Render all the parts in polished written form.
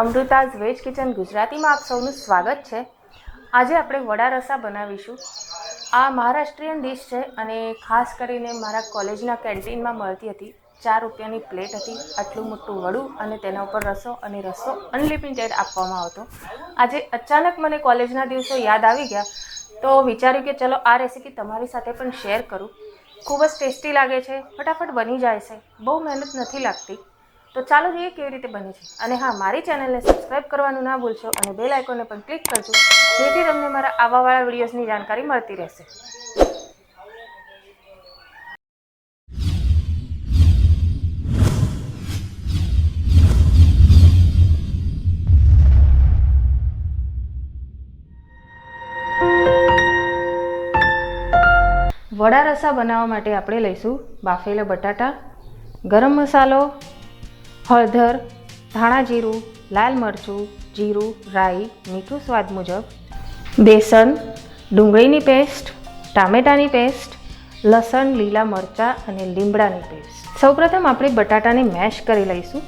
અમૃતાઝ veg kitchen ગુજરાતીમાં આપ સૌનું સ્વાગત છે। આજે આપણે વડા રસા બનાવીશું। આ મહારાષ્ટ્રીયન ડિશ છે અને ખાસ કરીને મારા કોલેજના કેન્ટીનમાં મળતી હતી। 4 રૂપિયાની પ્લેટ હતી, આટલું મોટું વડું અને તેના ઉપર રસો, અને રસો અનલિમિટેડ આપવામાં આવતો। આજે અચાનક મને કોલેજના દિવસો યાદ આવી ગયા તો વિચાર્યું કે ચલો આ રેસીપી તમારી સાથે પણ શેર કરું। ખૂબ જ ટેસ્ટી લાગે છે, ફટાફટ બની જાય છે, બહુ મહેનત નથી લાગતી। તો ચાલો જોઈએ કેવી રીતે બને છે। અને હા, મારી ચેનલને સબસ્ક્રાઇબ કરવાનું ના ભૂલશો અને બેલ આઇકોનને પણ ક્લિક કરજો, જેથી તમને મારા આવાવાળા વિડીયોઝની જાણકારી મળતી રહેશે। વડા રસા બનાવવા માટે આપણે લઈશું બાફેલા બટાટા, ગરમ મસાલો, હળદર, ધાણા જીરું, લાલ મરચું, જીરું, રાઈ, મીઠું સ્વાદ મુજબ, બેસન, ડુંગળીની પેસ્ટ, ટામેટાની પેસ્ટ, લસણ, લીલા મરચાં અને લીમડાની પેસ્ટ। સૌપ્રથમ આપણે બટાટાને મેશ કરી લઈશું।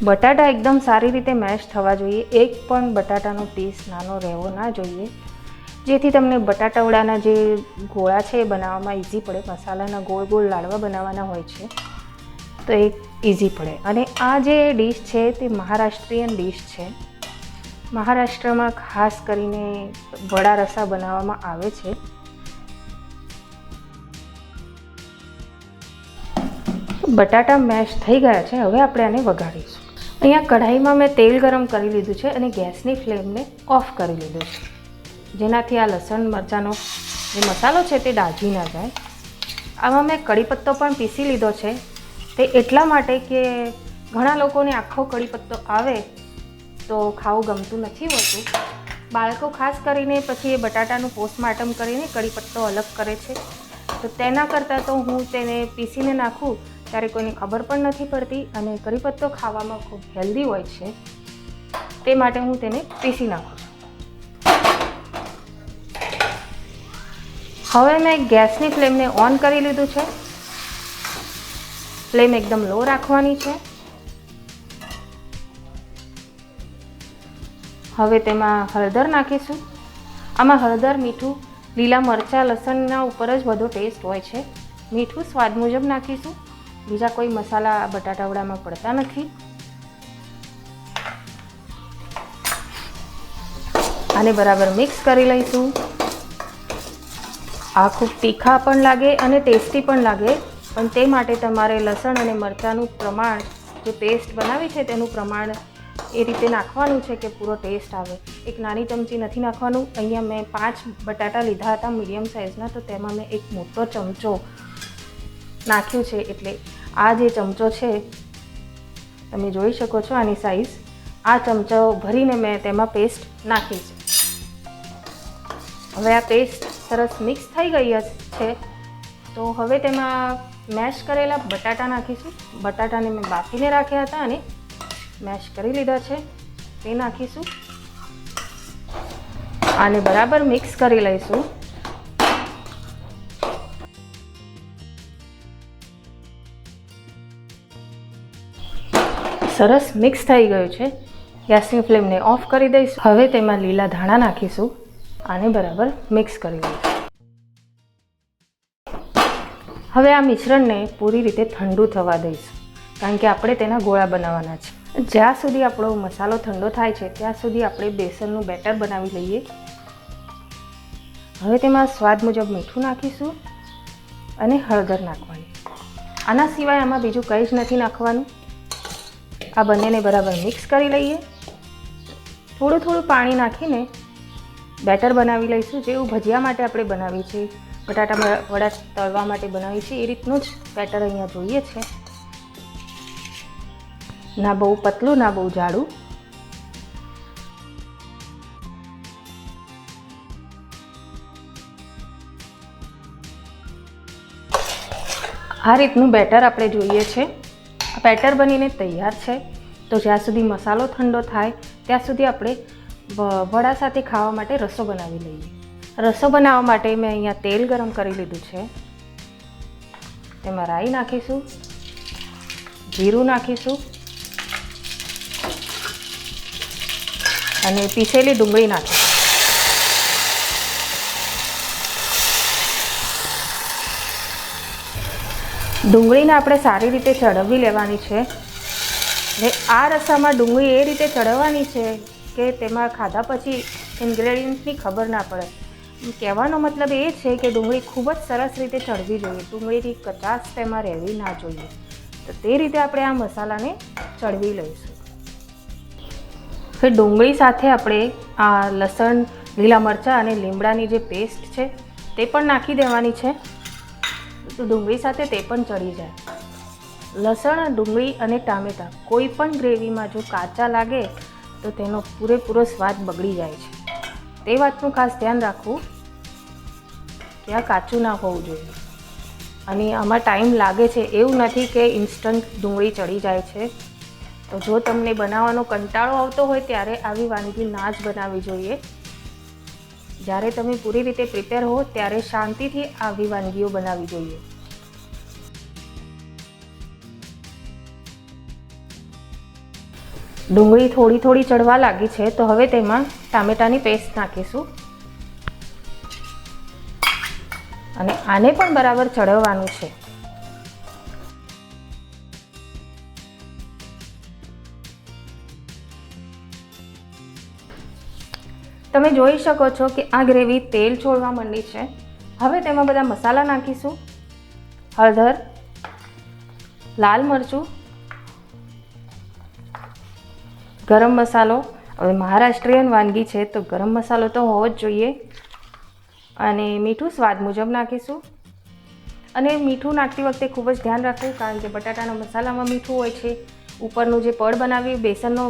બટાટા એકદમ સારી રીતે મેશ થવા જોઈએ, એક પણ બટાટાનો પીસ નાનો રહેવો ના જોઈએ, જેથી તમને બટાટા વડાના જે ગોળા છે એ બનાવવામાં ઇઝી પડે। મસાલાના ગોળ ગોળ લાડવા બનાવવાના હોય છે તો એ ઇઝી પડે। અને આ જે ડીશ છે તે મહારાષ્ટ્રીયન ડીશ છે। મહારાષ્ટ્રમાં ખાસ કરીને વડા રસા બનાવવામાં આવે છે। બટાટા મેશ થઈ ગયા છે, હવે આપણે આને વઘારીશું। અહીંયા કઢાઈમાં મેં તેલ ગરમ કરી લીધું છે અને ગેસની ફ્લેમને ઓફ કરી લીધું છે, જેનાથી આ લસણ મરચાંનો જે મસાલો છે તે દાઝી ના જાય। આમાં મેં કડી પત્તો પણ પીસી લીધો છે, તે એટલા માટે કે ઘણા લોકોને આખો કડી પત્તો આવે તો ખાવું ગમતું નથી હોતું। બાળકો ખાસ કરીને પછી એ બટાટાનું પોસ્ટમોર્ટમ કરીને કડી પત્તો અલગ કરે છે, તો તેના કરતાં તો હું તેને પીસીને નાખું ત્યારે કોઈને ખબર પણ નથી પડતી અને કડી પત્તો ખાવામાં ખૂબ હેલ્ધી હોય છે, તે માટે હું તેને પીસી નાખું છું। હવે મેં ગેસની ફ્લેમને ઓન કરી લીધું છે, ફ્લેમ એકદમ લો રાખવાની છે। હવે તેમાં હળદર નાખીશું। આમાં હળદર, મીઠું, લીલા મરચાં, લસણના ઉપર જ બધો ટેસ્ટ હોય છે। મીઠું સ્વાદ મુજબ નાખીશું, બીજા કોઈ મસાલા બટાટા વડામાં પડતા નથી। આને બરાબર મિક્સ કરી લઈશું। આ ખૂબ તીખા પણ લાગે અને ટેસ્ટી પણ લાગે, પણ તે માટે તમારે લસણ અને મરચાંનું પ્રમાણ, જે પેસ્ટ બનાવી છે તેનું પ્રમાણ એ રીતે નાખવાનું છે કે પૂરો ટેસ્ટ આવે। એક નાની ચમચી નથી નાખવાનું। અહીંયા મેં 5 બટાટા લીધા હતા મીડિયમ સાઇઝના, તો તેમાં મેં એક મોટો ચમચો નાખ્યું છે, એટલે આ જે ચમચો છે તમે જોઈ શકો છો આની સાઇઝ, આ ચમચો ભરીને મેં તેમાં પેસ્ટ નાખી છે। હવે આ પેસ્ટ સરસ મિક્સ થઈ ગઈ છે, તો હવે તેમાં મેશ કરેલા બટાટા નાખીશું। બટાટાને મેં બાફીને રાખ્યા હતા અને મેશ કરી લીધા છે, તે નાખીશું। આને બરાબર મિક્સ કરી લઈશું। સરસ મિક્સ થઈ ગયું છે, ગેસની ફ્લેમને ઓફ કરી દઈશું। હવે તેમાં લીલા ધાણા નાખીશું, આને બરાબર મિક્સ કરી લઈશું। હવે આ મિશ્રણને પૂરી રીતે ઠંડુ થવા દઈશું, કારણ કે આપણે તેના ગોળા બનાવવાના છે। જ્યાં સુધી આપણો મસાલો ઠંડો થાય છે ત્યાં સુધી આપણે બેસનનું બેટર બનાવી લઈએ। હવે તેમાં સ્વાદ મુજબ મીઠું નાખીશું અને હળદર નાખવાની। આના સિવાય આમાં બીજું કંઈ જ નથી નાખવાનું। આ બંનેને બરાબર મિક્સ કરી લઈએ। થોડું થોડું પાણી નાખીને બેટર બનાવી લઈશું, જેવું ભજીયા માટે આપણે બનાવીએ છીએ, બટાટા વડા તળવા માટે બનાવીએ છીએ, એ રીતનું જ બેટર અહીંયા જોઈએ છે। ના બહુ પતલું, ના બહુ જાડું। આ રીતનું બેટર આપણે જોઈએ છે। આ બેટર બનીને તૈયાર છે, તો જ્યાં સુધી મસાલો ઠંડો થાય ત્યાં સુધી આપણે વડા સાથે ખાવા માટે રસો બનાવી લઈએ। રસો બનાવવા માટે મેં અહીંયા તેલ ગરમ કરી લીધું છે, તેમાં રાઈ નાખીશું, જીરું નાખીશું, અને પીસેલી ડુંગળી નાખીશું. ડુંગળીને આપણે સારી રીતે ચડવી લેવાની છે. ને આ રસામાં ડુંગળી એ રીતે ચડવવાની છે કે તેમાં ખાધા પછી ઇન્ગ્રેડિયન્ટ્સની ખબર ના પડે. કહેવાનો મતલબ એ છે કે ડુંગળી ખૂબ જ સરસ રીતે ચડવી જોઈએ, ડુંગળીની કચાશ તેમાં રહેવી ના જોઈએ. તો તે રીતે આપણે આ મસાલાને ચડવી લઈશું. હવે ડુંગળી સાથે આપણે આ લસણ, લીલા મરચાં અને લીમડાની જે પેસ્ટ છે તે પણ નાખી દેવાની છે. તો ડુંગળી સાથે તે પણ ચડી જાય. લસણ, ડુંગળી અને ટામેટાં કોઈ પણ ગ્રેવીમાં જો કાચા લાગે તો તેનો પૂરેપૂરો સ્વાદ બગડી જાય છે. તે વાતનું ખાસ ધ્યાન રાખવું કે આ કાચું ના હોવું જોઈએ. અને આમાં ટાઈમ લાગે છે એવું નથી કે ઇન્સ્ટન્ટ ડુંગળી ચડી જાય છે. તો જો તમને બનાવવાનો કંટાળો આવતો હોય ત્યારે આવી વાનગી ના જ બનાવવી જોઈએ. જ્યારે તમે પૂરી રીતે પ્રિપેર હો ત્યારે શાંતિથી આવી વાનગીઓ બનાવવી જોઈએ. ડુંગળી થોડી થોડી ચડવા લાગી છે તો હવે તેમાં ટામેટાની પેસ્ટ નાખીશું અને આને પણ બરાબર ચડવવાનું છે. તમે જોઈ શકો છો કે આ ગ્રેવી તેલ છોડવા માંડી છે. હવે તેમાં બધા મસાલા નાખીશું. હળદર, લાલ મરચું, ગરમ મસાલો. હવે મહારાષ્ટ્રીયન વાનગી છે તો ગરમ મસાલો તો હોવો જ જોઈએ. અને મીઠું સ્વાદ મુજબ નાખીશું. અને મીઠું નાખતી વખતે ખૂબ જ ધ્યાન રાખવું કારણ કે બટાટાના મસાલામાં મીઠું હોય છે. ઉપરનું જે પડ બનાવ્યું બેસનનો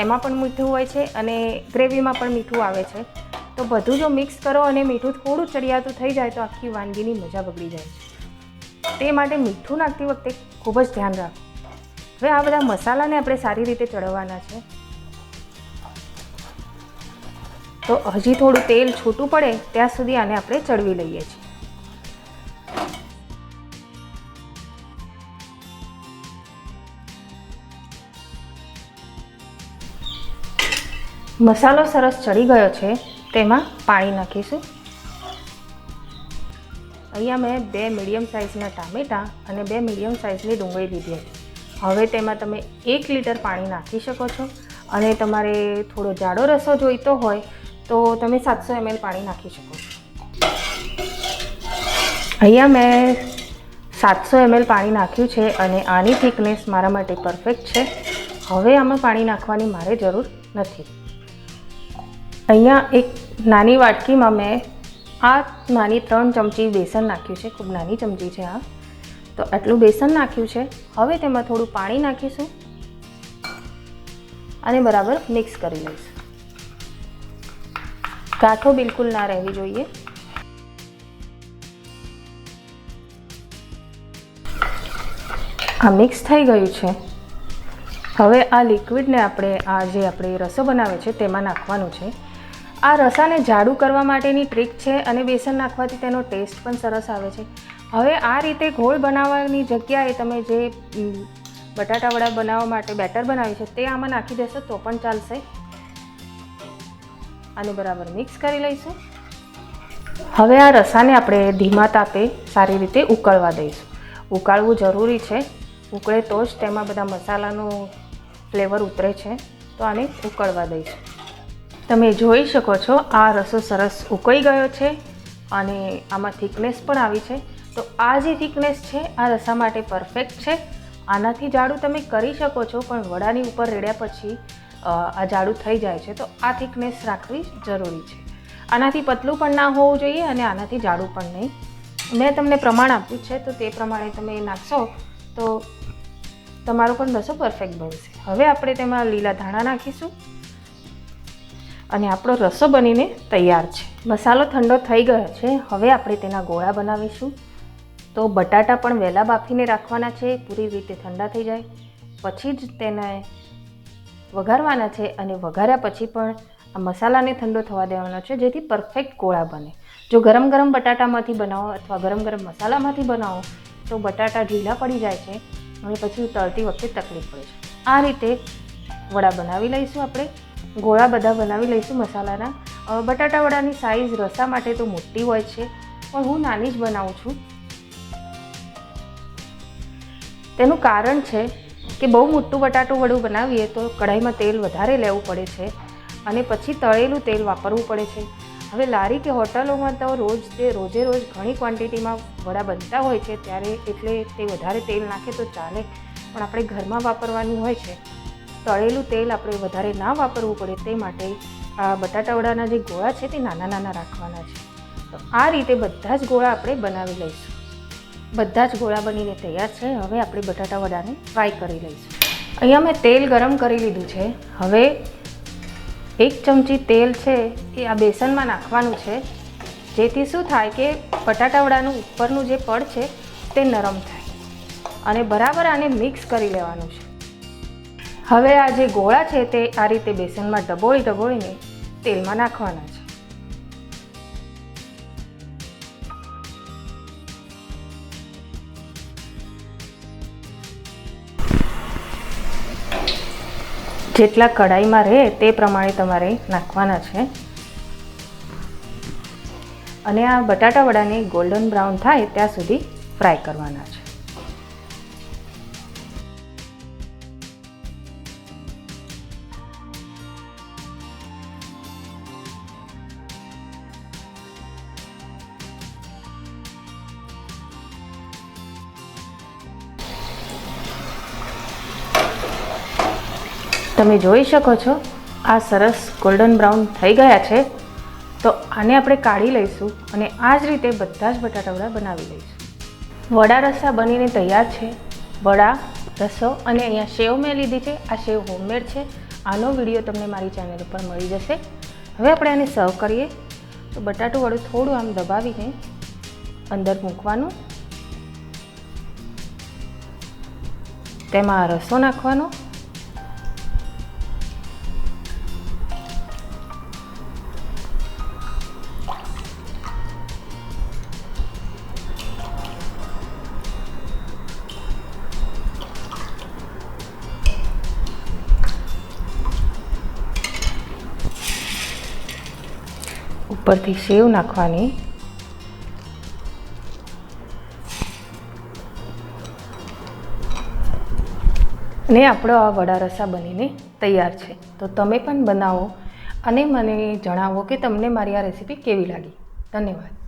એમાં પણ મીઠું હોય છે અને ગ્રેવીમાં પણ મીઠું આવે છે. તો બધું જો મિક્સ કરો અને મીઠું થોડું ચડિયાતું થઈ જાય તો આખી વાનગીની મજા બગડી જાય છે. તે માટે મીઠું નાખતી વખતે ખૂબ જ ધ્યાન રાખવું. હવે આ બધા મસાલાને આપણે સારી રીતે ચડવવાના છે. તો હજી થોડું તેલ છૂટું પડે ત્યાં સુધી આને આપણે ચડવી લઈએ છીએ. મસાલો સરસ ચડી ગયો છે. તેમાં પાણી નાખીશું. અહીંયા મેં 2 મીડિયમ સાઇઝના ટામેટાં અને 2 મીડિયમ સાઇઝની ડુંગળી લીધી હતી. હવે તેમાં તમે 1 લીટર પાણી નાખી શકો છો. અને તમારે થોડો જાડો રસો જોઈતો હોય તો તમે 700 ml પાણી નાખી શકો છો. અહીંયા મેં 700 ml પાણી નાખ્યું છે અને આની થિકનેસ મારા માટે પરફેક્ટ છે. હવે આમાં પાણી નાખવાની મારે જરૂર નથી. અહીંયા એક નાની વાટકીમાં મેં આ નાની 3 ચમચી બેસન નાખ્યું છે. ખૂબ નાની ચમચી છે આ. તો આટલું બેસન નાખ્યું છે. હવે તેમાં થોડું પાણી નાખીશું અને બરાબર મિક્સ કરી લઈશું. ગાંઠો બિલકુલ ના રહેવી જોઈએ. આ મિક્સ થઈ ગયું છે. હવે આ લિક્વિડને આપણે રસો બનાવે છે તેમાં નાખવાનું છે. આ રસાને જાડું કરવા માટેની ટ્રીક છે અને બેસન નાખવાથી તેનો ટેસ્ટ પણ સરસ આવે છે. હવે આ રીતે ઘોળ બનાવવાની જગ્યાએ તમે જે બટાટાવડા બનાવવા માટે બેટર બનાવ્યું છે તે આમાં નાખી દેશો તો પણ ચાલશે. આને બરાબર મિક્સ કરી લઈશું. હવે આ રસાને આપણે ધીમા તાપે સારી રીતે ઉકળવા દઈશું. ઉકાળવું જરૂરી છે. ઉકળે તો જ તેમાં બધા મસાલાનો ફ્લેવર ઉતરે છે. તો આને ઉકળવા દઈશું. તમે જોઈ શકો છો આ રસો સરસ ઉકળી ગયો છે અને આમાં થિકનેસ પણ આવી છે. તો આ જે થિકનેસ છે આ રસા માટે પરફેક્ટ છે. આનાથી જાડું તમે કરી શકો છો પણ વડાની ઉપર રેડ્યા પછી આ જાડું થઈ જાય છે. તો આ થિકનેસ રાખવી જરૂરી છે. આનાથી પતલું પણ ના હોવું જોઈએ અને આનાથી જાડું પણ નહીં. મેં તમને પ્રમાણ આપ્યું છે તો તે પ્રમાણે તમે નાખશો તો તમારો પણ રસો પરફેક્ટ બનશે. હવે આપણે તેમાં લીલા ધાણા નાખીશું અને આપણો રસો બનીને તૈયાર છે. મસાલો ઠંડો થઈ ગયો છે. હવે આપણે તેના ગોળા બનાવીશું. તો બટાટા પણ વહેલા બાફીને રાખવાના છે. પૂરી રીતે ઠંડા થઈ જાય પછી જ તેને વઘારવાના છે અને વઘાર્યા પછી પણ આ મસાલાને ઠંડો થવા દેવાનો છે જેથી પરફેક્ટ ગોળા બને. જો ગરમ ગરમ બટાટામાંથી બનાવો અથવા ગરમ ગરમ મસાલામાંથી બનાવો તો બટાટા ઢીલા પડી જાય છે અને પછી તળતી વખતે તકલીફ પડે છે. આ રીતે વડા બનાવી લઈશું આપણે ગોળા બધા બનાવી લઈશું મસાલાના. બટાટા વડાની સાઈઝ રસા માટે તો મોટી હોય છે, પણ હું નાની જ બનાવું છું. તેનું કારણ છે કે બહુ મોટું બટાટું વડું બનાવીએ તો કઢાઈમાં તેલ વધારે લેવું પડે છે અને પછી તળેલું તેલ વાપરવું પડે છે. હવે લારી કે હોટલોમાં તો રોજે રોજ ઘણી ક્વોન્ટિટીમાં વડા બનતા હોય છે, ત્યારે એટલે તે વધારે તેલ નાખે તો ચાલે, પણ આપણે ઘરમાં વાપરવાની હોય છે. તળેલું તેલ આપણે વધારે ના વાપરવું પડે તે માટે આ બટાટા વડાના જે ગોળા છે તે નાના નાના રાખવાના છે. તો આ રીતે બધા જ ગોળા આપણે બનાવી લઈશું. બધા જ ગોળા બનીને તૈયાર છે. હવે આપણે બટાટા વડાને ફ્રાય કરી લઈશું. અહીંયા મેં તેલ ગરમ કરી લીધું છે. હવે 1 ચમચી તેલ છે એ આ બેસનમાં નાખવાનું છે, જેથી શું થાય કે બટાટા વડાનું ઉપરનું જે પડ છે તે નરમ થાય અને બરાબર આને મિક્સ કરી લેવાનું છે. હવે આ જે ગોળા છે તે આ રીતે બેસનમાં ડબોળીને તેલમાં નાખવાના છે. જેટલા કઢાઈમાં રહે તે પ્રમાણે તમારે નાખવાના છે. અને આ બટાટા વડાને ગોલ્ડન બ્રાઉન થાય ત્યાં સુધી ફ્રાય કરવાના છે. તમે જોઈ શકો છો આ સરસ ગોલ્ડન બ્રાઉન થઈ ગયા છે. તો આને આપણે કાઢી લઈશું અને આ જ રીતે બધા જ બટાટા વડા બનાવી લઈશું. વડા રસા બનીને તૈયાર છે. વડા રસો અને અહીંયા સેવ મેં લીધી છે. આ સેવ હોમમેડ છે. આનો વિડીયો તમને મારી ચેનલ ઉપર મળી જશે. હવે આપણે આને સર્વ કરીએ. તો બટાટું વડું થોડું આમ દબાવીને અંદર મૂકવાનું, તેમાં રસો નાખવાનો, ઉપરથી સેવ નાખવાની અને આપણો આ વડા રસા બનીને તૈયાર છે. તો તમે પણ બનાવો અને મને જણાવો કે તમને મારી આ રેસીપી કેવી લાગી. ધન્યવાદ.